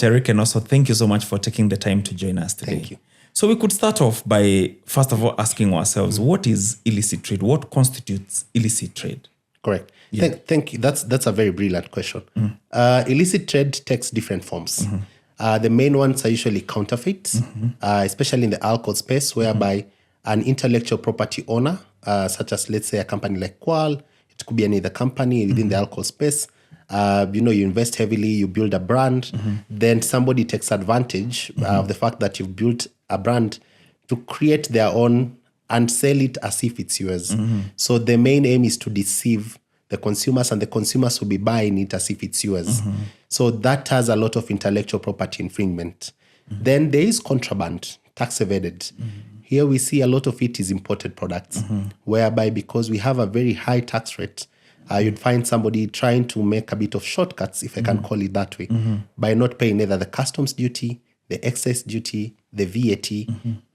much, Eric, and also thank you so much for taking the time to join us today. Thank you. So we could start off by, first of all, asking ourselves, what is illicit trade? What constitutes illicit trade? Correct. Yeah. Thank you. That's a very brilliant question. Illicit trade takes different forms. The main ones are usually counterfeit, especially in the alcohol space, whereby an intellectual property owner, such as, let's say, a company like Qual, it could be any other company within the alcohol space. You invest heavily, you build a brand, then somebody takes advantage of the fact that you've built a brand to create their own and sell it as if it's yours. So the main aim is to deceive the consumers, and the consumers will be buying it as if it's yours. So that has a lot of intellectual property infringement. Then there is contraband, tax evaded. Here we see a lot of it is imported products, whereby because we have a very high tax rate, you'd find somebody trying to make a bit of shortcuts, if I can call it that way, by not paying either the customs duty, the excess duty, the VAT.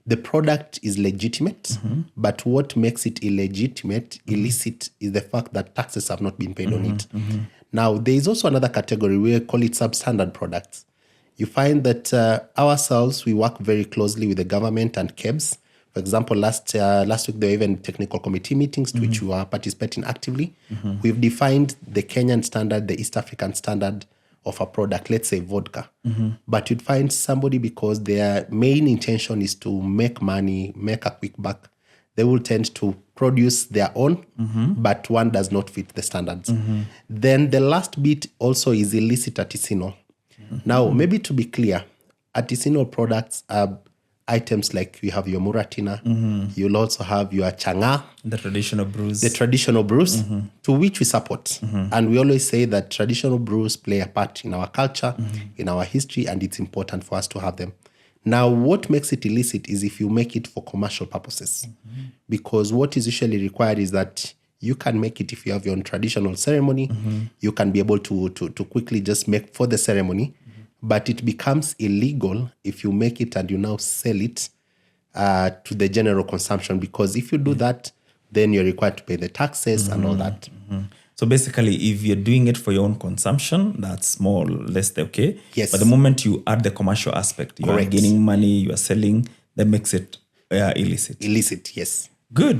The product is legitimate, but what makes it illegitimate, illicit, is the fact that taxes have not been paid on it. Now, there is also another category, we call it substandard products. You find that ourselves, we work very closely with the government and KEBS. For example, last week, there were even technical committee meetings to which we are participating actively. We've defined the Kenyan standard, the East African standard of a product, let's say vodka. But you'd find somebody, because their main intention is to make money, make a quick buck, they will tend to produce their own, but one does not fit the standards. Then the last bit also is illicit artisanal. Now, maybe to be clear, artisanal products are items like you have your muratina, you'll also have your changa, The traditional brews. To which we support. And we always say that traditional brews play a part in our culture, in our history, and it's important for us to have them. Now, what makes it illicit is if you make it for commercial purposes. Because what is usually required is that you can make it if you have your own traditional ceremony. You can be able to quickly just make for the ceremony. But it becomes illegal if you make it and you now sell it to the general consumption. Because if you do that, then you're required to pay the taxes and all that. So basically, if you're doing it for your own consumption, that's more or less okay. Yes. But the moment you add the commercial aspect, you are gaining money, you are selling, that makes it illicit. Illicit, yes. Good.